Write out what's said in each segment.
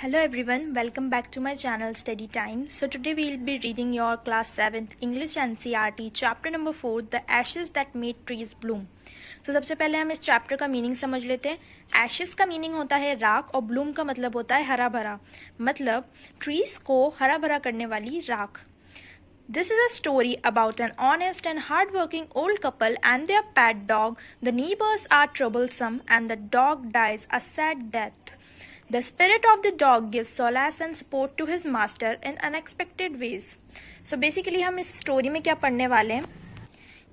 Hello everyone, welcome back to my channel Study Time. So today we will be reading your class 7th English NCERT chapter number 4 The Ashes That Made Trees Bloom. So सबसे पहले हम इस chapter का meaning समझ लेते हैं. Ashes का meaning होता है राख और ब्लूम का मतलब होता है हरा भरा, मतलब ट्रीज को हरा भरा करने वाली राख. This is a story about an honest and hard-working old couple and their pet dog. The neighbors are troublesome and the dog dies a sad death. The spirit of the dog gives solace and support to his master in unexpected ways. So basically हम इस story में क्या पढ़ने वाले हैं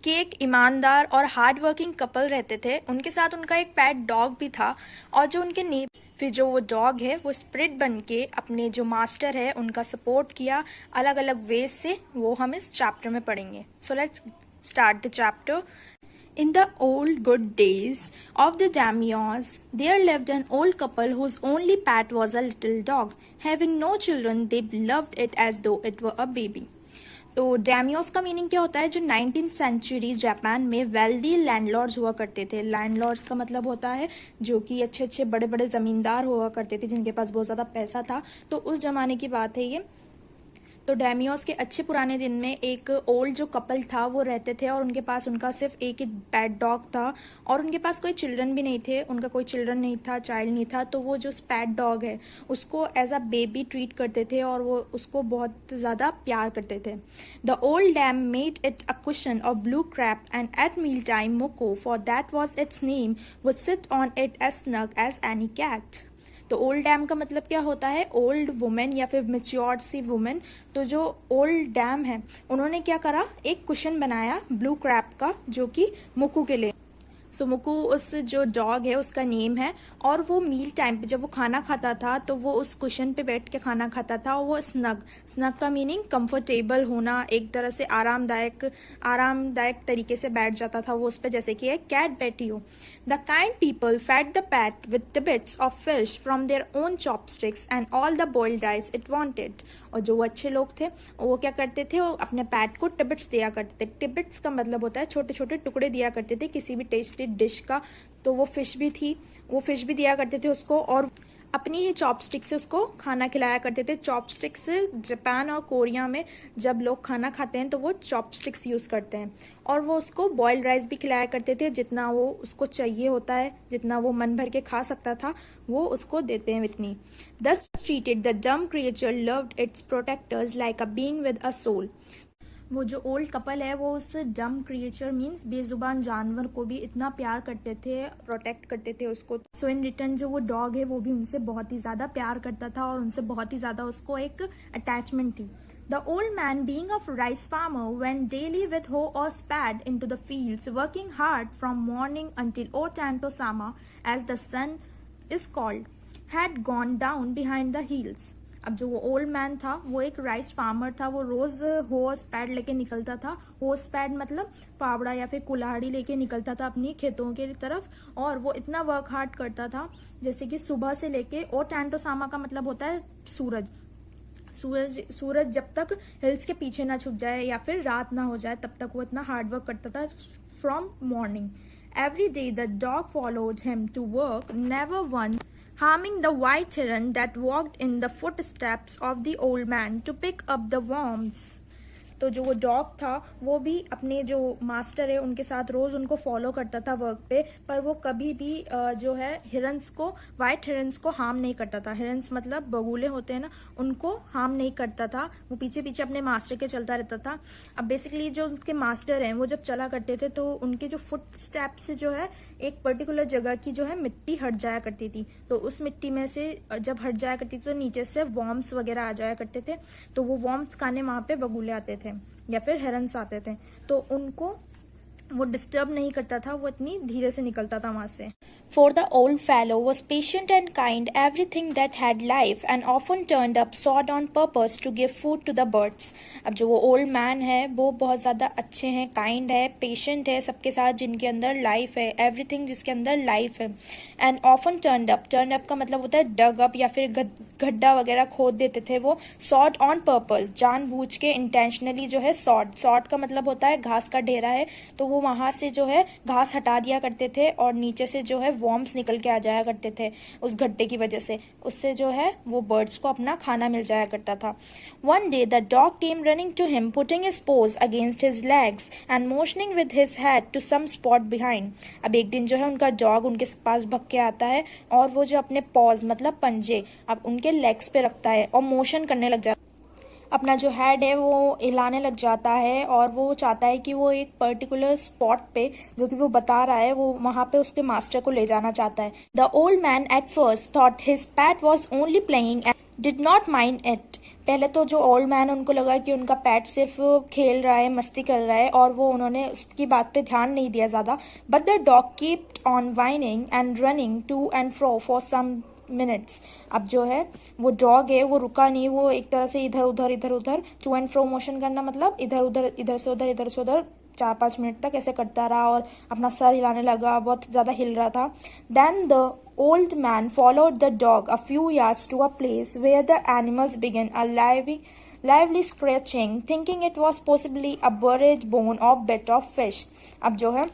कि एक ईमानदार और हार्ड वर्किंग कपल रहते थे. उनके साथ उनका एक पेट डॉग भी था और जो उनके फिर जो वो डॉग है वो स्पिरिट बन के अपने जो मास्टर है उनका सपोर्ट किया अलग अलग वेज से. वो हम इस चैप्टर में पढ़ेंगे. So let's start the chapter. In the old good days of the Damios, there lived an old couple whose only pet was a little dog. Having no children, they loved it as though it were a baby. तो डैमियोस का meaning क्या होता है? जो 19th century Japan में wealthy landlords हुआ करते थे. लैंडलॉर्ड्स का मतलब होता है जो कि अच्छे अच्छे बड़े बड़े जमींदार हुआ करते थे जिनके पास बहुत ज़्यादा पैसा था. तो उस जमाने की बात है ये. तो डैमियोस के अच्छे पुराने दिन में एक ओल्ड जो कपल था वो रहते थे और उनके पास उनका सिर्फ एक ही पेट डॉग था और उनके पास कोई चिल्ड्रन भी नहीं थे. उनका कोई चिल्ड्रन नहीं था, चाइल्ड नहीं था. तो वो जो पेट डॉग है उसको एज अ बेबी ट्रीट करते थे और वो उसको बहुत ज़्यादा प्यार करते थे. The old dame made it a cushion of blue crape and at meal time Moko, for that was its name, would sit on it as snug as any cat. तो ओल्ड डैम का मतलब क्या होता है? Old women या फिर matured सी women. तो जो ओल्ड डैम है उन्होंने क्या करा, एक कुशन बनाया ब्लू क्रैप का जो कि मुकू के लिए. सो मुकू उस जो डॉग है उसका नेम है. और वो मील टाइम पे जब वो खाना खाता था तो वो उस कुशन पे बैठ के खाना खाता था. और वो स्नग का मीनिंग कंफर्टेबल होना, एक तरह से आरामदायक तरीके से बैठ जाता था वो उस पे, जैसे कि एक कैट बैठी हो. The kind people fed the pet with tidbits of fish from their own chopsticks and all the boiled rice it wanted. और जो अच्छे लोग थे वो क्या करते थे, वो अपने पैट को टिबिट्स दिया करते थे. टिबिट्स का मतलब होता है छोटे छोटे टुकड़े दिया करते थे किसी भी टेस्टी डिश का. तो वो फिश भी थी, वो फिश भी दिया करते थे उसको और अपनी ही चॉपस्टिक से उसको खाना खिलाया करते थे. चॉपस्टिक्स जापान और कोरिया में जब लोग खाना खाते हैं तो वो चॉपस्टिक्स यूज़ करते हैं. और वो उसको बॉइल्ड राइस भी खिलाया करते थे. जितना वो उसको चाहिए होता है, जितना वो मन भर के खा सकता था वो उसको देते हैं इतनी. Thus treated, the dumb creature loved its protectors like a being with a soul. वो जो ओल्ड कपल है वो उस डम क्रिएचर मीन्स बेजुबान जानवर को भी इतना प्यार करते थे, प्रोटेक्ट करते थे उसको. सो इन रिटर्न जो वो डॉग है वो भी उनसे बहुत ही ज़्यादा प्यार करता था और उनसे बहुत ही ज़्यादा उसको एक अटैचमेंट थी. The old man, being a rice farmer, went daily with hoe or spade into the fields, working hard from morning until Otantosama, as the sun is called, had gone down behind the hills. अब जो वो old man था वो एक rice farmer था. वो रोज हो स्पैड लेके निकलता था. हो स्पैड मतलब फावड़ा या फिर कुल्हाड़ी लेके निकलता था अपनी खेतों की तरफ. और वो इतना वर्क हार्ड करता था जैसे कि सुबह से लेके, और टैंटोसामा का मतलब होता है सूरज जब तक हिल्स के पीछे ना छुप जाए या फिर रात ना हो जाए तब तक वो इतना हार्ड वर्क करता था from morning. Every day the dog followed him to work, never one harming the white heron that walked in the footsteps of the old man to pick up the worms. तो जो वो dog था वो भी अपने जो master है उनके साथ रोज उनको फॉलो करता था वर्क पे, पर वो कभी भी जो है हिरन्स को, वाइट हिरन्स को हार्म नहीं करता था. हिरन्स मतलब बगुले होते हैं ना, उनको हार्म नहीं करता था. वो पीछे पीछे अपने मास्टर के चलता रहता था. अब बेसिकली जो उनके मास्टर हैं वो जब चला करते थे तो उनके जो फुट स्टेप से जो है एक पर्टिकुलर जगह की जो है मिट्टी हट जाया करती थी. तो उस मिट्टी में से जब हट जाया करती थी तो नीचे से वॉर्म्स वगैरह आ जाया करते थे. तो वो वॉर्म्स खाने वहां पे बगुले आते थे या फिर हेरन्स आते थे. तो उनको वो डिस्टर्ब नहीं करता था, वो इतनी धीरे से निकलता था वहां से. For the old fellow was patient and kind, everything that had life, and often turned up sawed on purpose to give food to the birds. अब जो वो ओल्ड मैन है वो बहुत ज़्यादा अच्छे हैं, काइंड है, पेशेंट है सबके साथ जिनके अंदर लाइफ है, एवरीथिंग जिसके अंदर लाइफ है. एंड ऑफन टर्नड अप का मतलब होता है डग अप या फिर गड्ढा वगैरह खोद देते थे वो। सॉट ऑन पर्पस, जानबूझ के, इंटेंशनली जो है सॉट, सॉट का मतलब होता है घास का ढेरा है तो वो वहां से जो है घास हटा दिया करते थे और नीचे से जो है वॉर्म्स निकल के आ जाया करते थे उस गड्ढे की वजह से, उससे जो है वो बर्ड्स को अपना खाना मिल जाया करता था। One day the dog came running to him, putting his paws against his legs and motioning with his head to some spot behind। अब एक दिन जो है उनका डॉग उनके पास भग के आता है और वो जो अपने पॉज मतलब पंजे अब उनके लेग्स पे रखता है और मोशन करने लग जाता है, अपना जो हेड है वो हिलाने लग जाता है और वो चाहता है कि वो एक पर्टिकुलर स्पॉट पे जो कि वो बता रहा है वो वहां पे उसके मास्टर को ले जाना चाहता है। The old man at first thought his PAT was only playing and did not mind it. पहले तो जो ओल्ड मैन उनको लगा कि उनका पैट सिर्फ खेल रहा है, मस्ती कर रहा है और वो उन्होंने उसकी बात पे ध्यान नहीं दिया ज्यादा। But the dog kept on whining and running to and fro for some minutes. अब जो है वो डॉग है वो रुका नहीं, वो एक तरह से इधर उधर टू एंड फ्रो मोशन करना मतलब इधर से उधर 4-5 मिनट तक ऐसे करता रहा और अपना सर हिलाने लगा, बहुत ज्यादा हिल रहा था। Then the old man followed the dog a few yards to a place where the animals began a lively scratching, thinking it was possibly a buried bone or bit of fish। अब जो है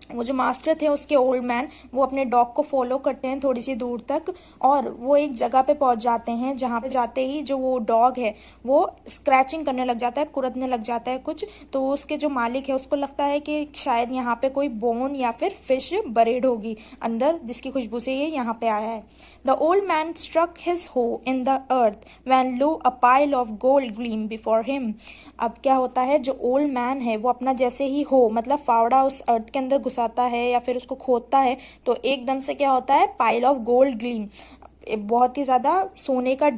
वो जो master थे उसके old man वो अपने dog को फॉलो करते हैं थोड़ी सी दूर तक और वो एक जगह पे पहुंच जाते हैं जहां पे जाते ही जो वो डॉग है वो स्क्रैचिंग करने लग जाता है, कुरदने लग जाता है कुछ। तो उसके जो मालिक है उसको लगता है कि शायद यहाँ पे कोई बोन या फिर फिश बरेड होगी अंदर जिसकी खुशबू से ये यहाँ पे आया है। The old man struck his hoe into the earth when lo a pile of gold gleam before him. अब क्या होता है जो ओल्ड मैन है वो अपना जैसे ही हो मतलब फावड़ा उस अर्थ के अंदर घुसाता है या फिर उसको खोदता है तो एकदम से क्या होता है पाइल ऑफ गोल्ड ग्लीम, बहुत ही ज्यादा सोने का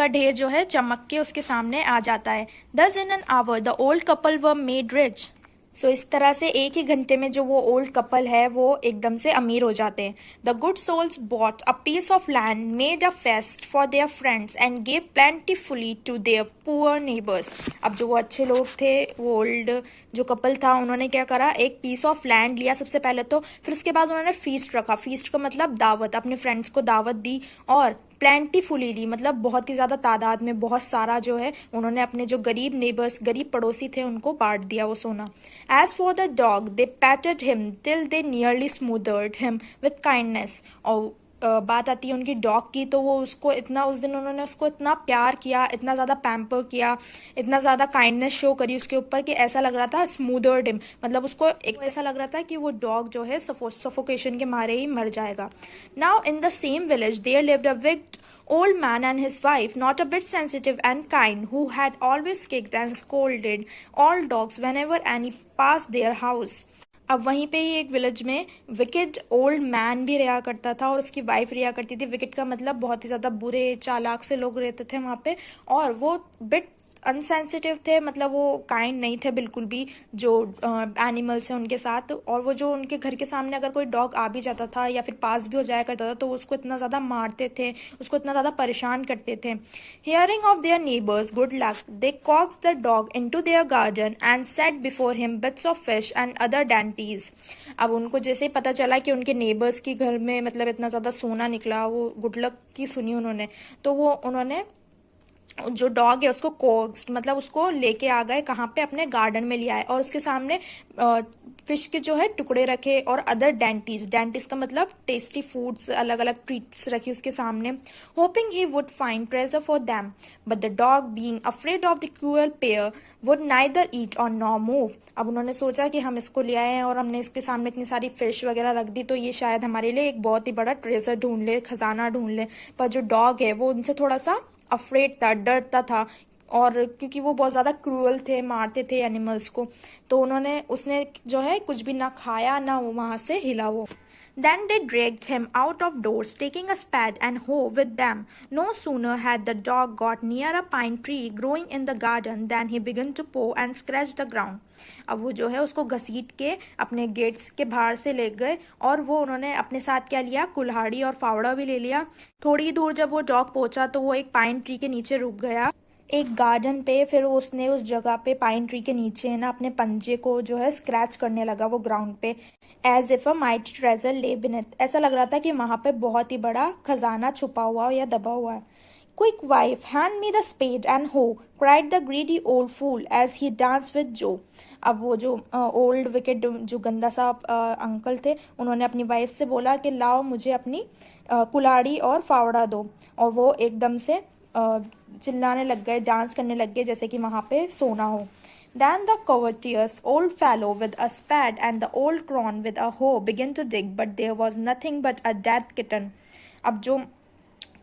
ढेर जो है चमक के उसके सामने आ जाता है। Thus in an hour the old couple were made rich। सो इस तरह से एक ही घंटे में जो वो ओल्ड कपल है वो एकदम से अमीर हो जाते हैं। The good souls bought a piece of land, made a feast for their friends and gave plentifully to their poor neighbours. अब जो वो अच्छे लोग थे वो ओल्ड जो कपल था उन्होंने क्या करा, एक पीस ऑफ लैंड लिया सबसे पहले तो, फिर उसके बाद उन्होंने फीस्ट रखा, फीस्ट का मतलब दावत, अपने फ्रेंड्स को दावत दी और प्लेंटीफुली ली मतलब बहुत ही ज्यादा तादाद में, बहुत सारा जो है उन्होंने अपने जो गरीब नेबर्स गरीब पड़ोसी थे उनको बांट दिया वो सोना। As for the dog they patted him till they nearly smothered him with kindness. और बात आती है उनकी डॉग की तो वो उसको इतना उस दिन उन्होंने उसको इतना प्यार किया, इतना ज्यादा पैम्पर किया, इतना ज्यादा काइंडनेस शो करी उसके ऊपर कि ऐसा लग रहा था स्मूदर्ड हिम मतलब उसको एक ऐसा लग रहा था कि वो डॉग जो है सफोकेशन के मारे ही मर जाएगा। Now in the same village there lived a wicked old man and his wife, not a bit sensitive and kind, who had always kicked and scolded all dogs whenever any passed their house। अब वहीं पे ही एक village में wicked old man भी रहा करता था और उसकी वाइफ रहा करती थी। विकेड का मतलब बहुत ही ज्यादा बुरे चालाक से लोग रहते थे वहां पे और वो बिट अनसेंसिटिव थे मतलब वो काइंड नहीं थे बिल्कुल भी जो एनिमल्स हैं उनके साथ। और वो जो उनके घर के सामने अगर कोई डॉग आ भी जाता था या फिर पास भी हो जाया करता था तो उसको इतना ज्यादा मारते थे, उसको इतना ज्यादा परेशान करते थे। Hearing of their neighbours good luck they coaxed the dog into their garden and set before him bits of fish and other dainties. अब उनको जैसे ही पता चला कि उनके नेबर्स के घर में मतलब इतना ज्यादा सोना निकला, वो गुड लक की सुनी उन्होंने, तो वो उन्होंने जो डॉग है उसको कोक्स्ड मतलब उसको लेके आ गए कहाँ पे, अपने गार्डन में ले आए और उसके सामने फिश के जो है टुकड़े रखे और अदर डेंटिस का मतलब टेस्टी फूड्स, अलग अलग ट्रीट्स रखी उसके सामने, hoping he would find treasure for them. But the dog being afraid of the cruel pair would neither eat or nor move. अब उन्होंने सोचा कि हम इसको ले आए हैं और हमने इसके सामने इतनी सारी फिश वगैरह रख दी तो ये शायद हमारे लिए एक बहुत ही बड़ा ट्रेजर ढूंढ ले, खजाना ढूंढ ले। पर जो डॉग है वो उनसे थोड़ा सा अफ्रेड था, डरता था और क्योंकि वो बहुत ज्यादा क्रूअल थे, मारते थे एनिमल्स को, तो उसने जो है कुछ भी ना खाया ना वो वहां से हिला वो। Then they dragged him out of doors, taking a spade and hoe with them. No sooner had the dog got near a pine tree growing in the garden than he began to paw and scratch the ground. अब वो जो है उसको घसीट के अपने gets के बाहर से ले गए और वो उन्होंने अपने साथ क्या लिया, कुल्हाड़ी और फावड़ा भी ले लिया। थोड़ी दूर जब वो डॉग पहुंचा तो वो एक पाइन ट्री के नीचे रुक गया एक गार्डन पे। फिर उसने उस जगह पे पाइन ट्री के नीचे है ना अपने पंजे को जो है स्क्रैच करने लगा वो ग्राउंड पे। As if a mighty treasure lay beneath, ऐसा लग रहा था कि वहां पे बहुत ही बड़ा खजाना छुपा हुआ या दबा हुआ है। Quick wife, hand me the spade and hoe, cried the greedy old fool as he dance with joy. अब वो जो ओल्ड विकेट जो गंदा सा अंकल थे, उन्होंने अपनी वाइफ से बोला कि लाओ मुझे अपनी कुल्हाड़ी और फावड़ा दो। और वो एकदम से चिल्लाने लग गए, डांस करने लग गए जैसे कि वहां पे सोना हो। Then the covetous old fellow with a spade and the old crone with a hoe began to dig, but there was nothing but a dead kitten. अब जो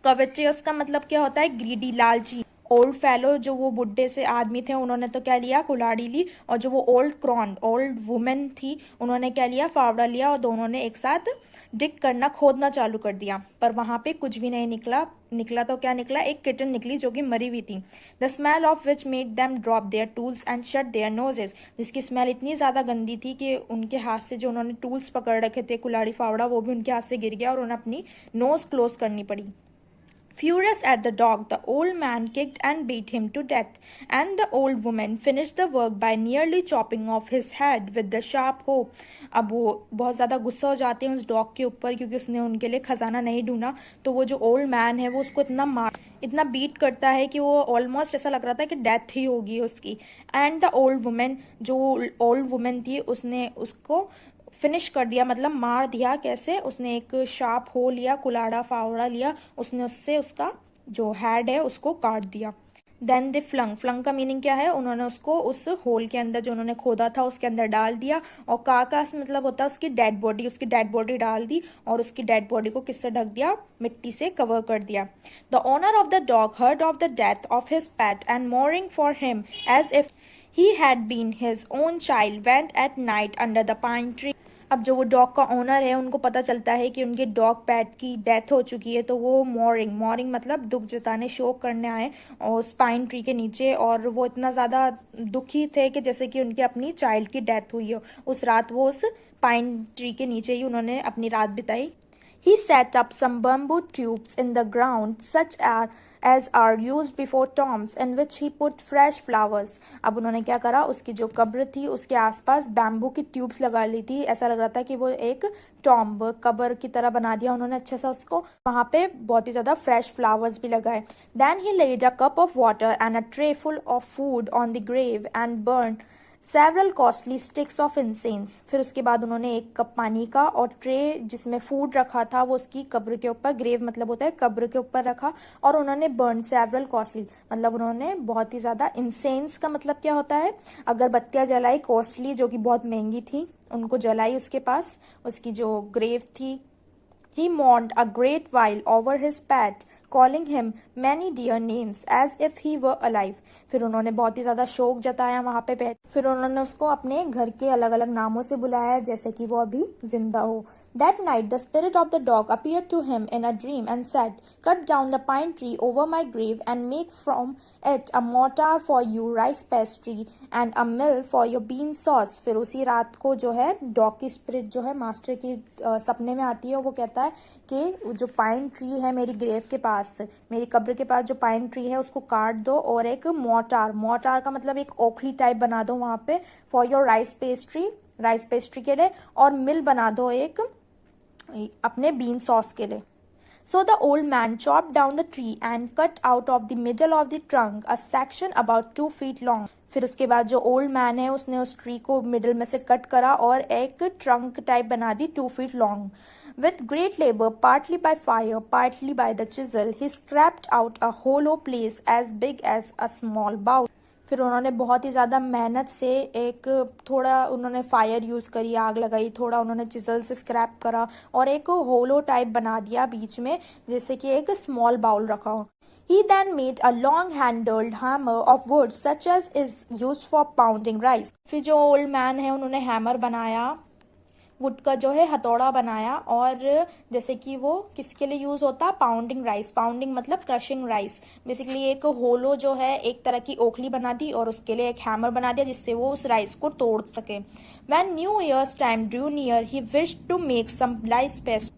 covetous का मतलब क्या होता है? ग्रीडी, लालची। ओल्ड फेलो जो वो बुढ़े से आदमी थे, उन्होंने तो क्या लिया? कुल्हाड़ी ली। और जो वो ओल्ड क्रॉन ओल्ड वुमेन थी, उन्होंने क्या लिया? फावड़ा लिया। और दोनों ने एक साथ डिग करना, खोदना चालू कर दिया। पर वहां पे कुछ भी नहीं निकला। निकला तो क्या निकला? एक किटन निकली जो कि मरी हुई थी। The smell of which made them drop there tools and shut there noses, जिसकी स्मेल इतनी ज्यादा गंदी थी कि उनके हाथ से जो उन्होंने टूल्स पकड़ रखे थे, कुल्हाड़ी फावड़ा, वो भी उनके हाथ से गिर गया और उन्हें अपनी नोज क्लोज करनी पड़ी। Furious at the dog, the old man kicked and beat him to death, and the old woman finished the work by nearly chopping off his head with the sharp hoe. अब वो बहुत ज़्यादा गुस्सा हो जाते हैं उस डॉग के ऊपर, क्योंकि उसने उनके लिए खजाना नहीं ढूंढा। तो वो जो ओल्ड मैन है वो उसको इतना बीट करता है कि वो ऑलमोस्ट ऐसा लग रहा था कि डेथ ही होगी उसकी। एंड द ओल्ड वुमेन, जो ओल्ड वुमेन थी, उसने उसको फिनिश कर दिया, मतलब मार दिया। कैसे? उसने एक शार्प हो लिया, कुल्हाड़ा फावड़ा लिया, उसने उससे उसका जो हेड है उसको काट दिया। देन दे फ्लंग, फ्लंग का मीनिंग क्या है? उन्होंने उसको उस होल के अंदर जो उन्होंने खोदा था उसके अंदर डाल दिया। और काकास मतलब होता है उसकी डेड बॉडी, उसकी डेड बॉडी डाल दी। और उसकी डेड बॉडी को किससे ढक दिया? मिट्टी से कवर कर दिया। The owner of the dog heard of the death of his pet and mourning for him as if he had been his own child went at night under the pine tree. अब जो वो dog का owner है, उनको पता चलता है कि उनके डॉग पैट की डेथ हो चुकी है, तो वो मॉर्निंग मतलब दुख जताने, शोक करने आए और स्पाइन ट्री के नीचे। और वो इतना ज़्यादा दुखी थे कि जैसे कि उनके अपनी चाइल्ड की डेथ हुई हो। उस रात वो उस पाइन ट्री के नीचे ही उन्होंने अपनी रात बिताई। He set up some bamboo tubes in the ground, such as are used before tombs, in which he put fresh flowers. अब उन्होंने क्या करा? उसकी जो कब्र थी उसके आसपास बैम्बू की ट्यूब्स लगा ली थी। ऐसा लग रहा था कि वो एक टॉम्ब, कब्र की तरह बना दिया उन्होंने अच्छे से उसको। वहां पे बहुत ही ज्यादा फ्रेश फ्लावर्स भी लगाए। Then he laid a cup of water and a tray full of food on the grave and burned several costly sticks of incense. फिर उसके बाद उन्होंने एक कप पानी का और ट्रे जिसमें फूड रखा था वो उसकी कब्र के ऊपर, ग्रेव मतलब होता है कब्र के ऊपर रखा। और उन्होंने बर्न सेवरल कॉस्टली मतलब उन्होंने बहुत ही ज्यादा, इंसेंस का मतलब क्या होता है? अगरबत्तियां जलाई, कॉस्टली जो कि बहुत महंगी थी उनको जलाई उसके पास, उसकी जो ग्रेव थी। He mourned a great while over his pet, calling him many dear names as if he were alive. फिर उन्होंने बहुत ही ज्यादा शोक जताया वहां पे पेट। फिर उन्होंने उसको अपने घर के अलग अलग नामों से बुलाया जैसे कि वो अभी जिंदा हो। That night the spirit of the dog appeared to him in a dream and said, "Cut down the pine tree over my grave and make from it a mortar for your rice pastry and a mill for your bean sauce." फिर उसी रात को जो है dog की spirit जो है master की सपने में आती है। वो कहता है कि जो पाइन ट्री है मेरी ग्रेव के पास, मेरी कब्र के पास जो पाइन ट्री है उसको काट दो और एक मोर्टार, मोर्टार का मतलब एक ओखली टाइप बना दो वहां पे, for your rice pastry, rice pastry के लिए, और मिल बना दो एक अपने बीन सॉस के लिए। So the old man chopped down the tree and cut out of the middle of the trunk a section about 2 feet long. फिर उसके बाद जो ओल्ड मैन है उसने उस ट्री को मिडिल में से कट करा और एक ट्रंक टाइप बना दी 2 feet long. With great labor, partly by fire, partly by the chisel, he scraped out a hollow place as big as a small bowl. फिर उन्होंने बहुत ही ज़्यादा मेहनत से एक, थोड़ा उन्होंने फायर यूज़ करी, आग लगाई, थोड़ा उन्होंने चिजल से स्क्रैप करा और एक होलो टाइप बना दिया बीच में, जैसे कि एक स्मॉल बाउल रखा हो। He then made a long-handled hammer of wood such as is used for pounding rice. फिर जो ओल्ड मैन है उन्होंने हैमर बनाया, वुड का जो है हथौड़ा बनाया, और जैसे कि वो किसके लिए यूज होता है? Pounding rice. पाउंडिंग मतलब क्रशिंग राइस। बेसिकली एक होलो जो है एक तरह की ओखली बना दी और उसके लिए एक हैमर बना दिया जिससे वो उस राइस को तोड़ सके। When New Year's time drew near, he wished to make some rice paste.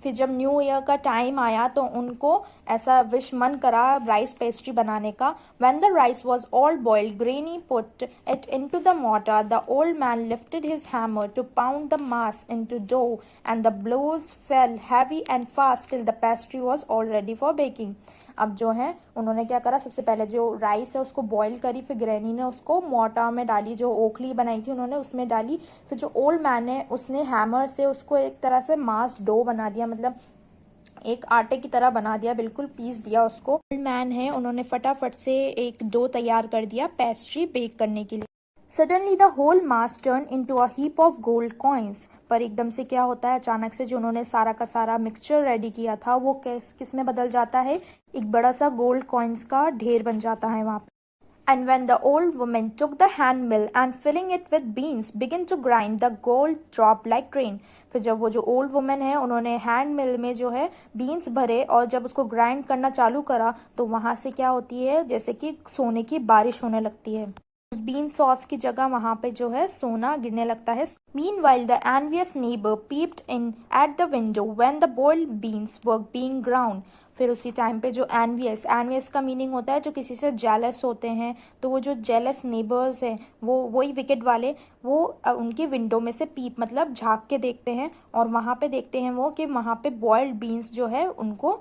फिर जब न्यू ईयर का टाइम आया तो उनको ऐसा विश मन करा राइस पेस्ट्री बनाने का. When the rice was all boiled, Granny put it into the mortar. The old man lifted his hammer to pound the mass into dough, and the blows fell heavy and fast till the pastry was all ready for baking. अब जो है उन्होंने क्या करा, सबसे पहले जो rice है उसको बॉईल करी, फिर ग्रैनी ने उसको मोटा में डाली, जो ओखली बनाई थी उन्होंने उसमें डाली. फिर जो ओल्ड मैन है उसने हैमर से उसको एक तरह से मास डो बना दिया, मतलब एक आटे की तरह बना दिया, बिल्कुल पीस दिया उसको. ओल्ड मैन है उन्होंने फटाफट से एक डो तैयार कर दिया पेस्ट्री बेक करने के लिए. Suddenly the whole mass turn into a heap of gold coins. पर एकदम से क्या होता है, अचानक से जो उन्होंने सारा का सारा मिक्सचर रेडी किया था वो किस में बदल जाता है, एक बड़ा सा गोल्ड कॉइन्स का ढेर बन जाता है वहां पे. And when the old woman took the hand mill and filling it with beans began to grind, the gold dropped like rain. फिर जब वो जो ओल्ड वुमेन है उन्होंने हैंड मिल में जो है बीन्स भरे और जब उसको ग्राइंड करना चालू करा तो वहां से क्या होती है, जैसे कि सोने की बारिश होने लगती है. उस बीन सॉस की जगह वहां पे जो है सोना गिरने लगता है. Meanwhile, the envious neighbor peeped in at the window when the boiled beans were being ground. फिर उसी टाइम पे जो एनवियस का मीनिंग होता है जो किसी से जेलस होते हैं, तो वो जो जेलस नेबर्स हैं वो वही विकेट वाले, वो उनकी विंडो में से पीप मतलब झांक के देखते हैं और वहां पे देखते हैं वो कि वहां पे बॉइल्ड बीन्स जो है उनको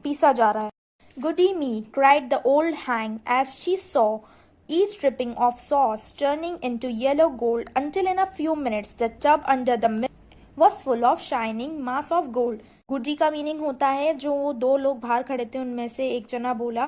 पीसा जा रहा है. Goody me, cried the old hag as she saw each dripping of sauce turning into yellow gold until in a few minutes the tub under the mill was full of shining mass of gold. गुडी का meaning होता है जो दो लोग बाहर खड़े थे उनमें से एक जना बोला,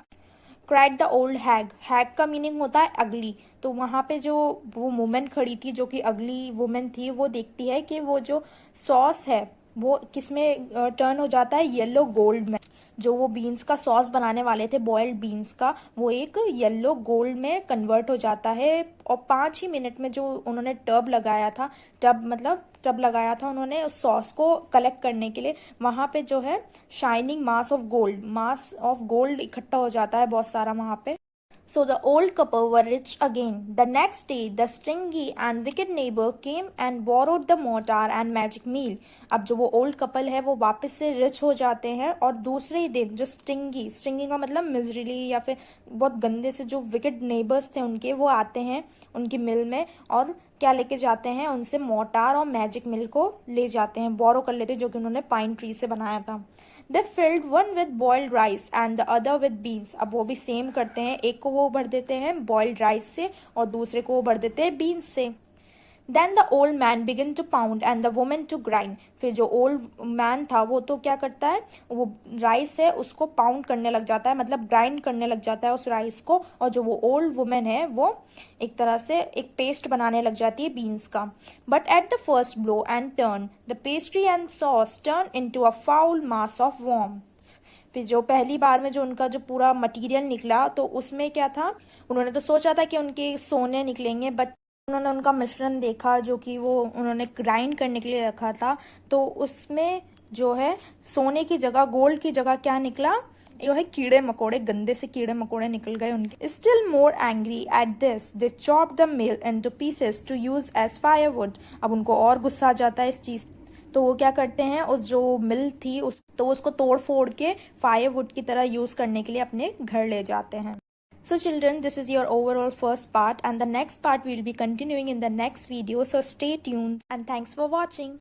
क्राइड द ओल्ड हैग. हैग का मीनिंग होता है अगली. तो वहां पे जो वो वुमेन खड़ी थी जो कि अगली वुमेन थी, वो देखती है कि वो जो सॉस है वो किसमें टर्न हो जाता है, येलो गोल्ड में. जो वो बीन्स का सॉस बनाने वाले थे बॉइल्ड बीन्स का, वो एक येलो गोल्ड में कन्वर्ट हो जाता है. और 5 ही मिनट में जो उन्होंने टब लगाया था उन्होंने उस सॉस को कलेक्ट करने के लिए, वहां पे जो है शाइनिंग मास ऑफ गोल्ड इकट्ठा हो जाता है बहुत सारा वहां पे. So the old couple were rich again. The next day, the stingy and wicked neighbor came and borrowed the mortar and magic meal. अब जो वो old couple है वो वापस से rich हो जाते हैं और दूसरे ही दिन जो stingy का मतलब मिजरीली या फिर बहुत गंदे से जो wicked neighbors थे उनके, वो आते हैं उनकी मिल में और क्या लेके जाते हैं, उनसे मोटार और मैजिक मिल को ले जाते हैं, बोरो कर लेते हैं जो कि उन्होंने पाइन ट्री से बनाया था. They filled one with boiled rice and the other with beans. अब वो भी सेम करते हैं, एक को वो भर देते हैं boiled rice से और दूसरे को वो भर देते हैं beans से. Then the old man began to pound and the woman to grind. फिर जो old man था वो तो क्या करता है, वो राइस है उसको पाउंड करने लग जाता है, मतलब ग्राइंड करने लग जाता है उस राइस को, और जो वो ओल्ड वुमेन है वो एक तरह से एक पेस्ट बनाने लग जाती है बीन्स का. But at the first blow and turn the pastry and sauce turn into a foul mass of worm. फिर जो पहली बार में जो उनका जो पूरा मटेरियल निकला तो उसमें क्या था, उन्होंने तो सोचा था कि उनके सोने निकलेंगे, बट उन्होंने उनका मिश्रण देखा जो कि वो उन्होंने ग्राइंड करने के लिए रखा था, तो उसमें जो है सोने की जगह, गोल्ड की जगह क्या निकला, जो है कीड़े मकोड़े, गंदे से कीड़े मकोड़े निकल गए उनके. Still more angry at this they chop the mill into pieces to use as firewood. अब उनको और गुस्सा आ जाता है इस चीज, तो वो क्या करते हैं, उस जो मिल थी तो उसको तोड़ फोड़ के फायरवुड की तरह यूज करने के लिए अपने घर ले जाते हैं. So children, this is your overall first part and the next part we'll be continuing in the next video. So stay tuned and thanks for watching.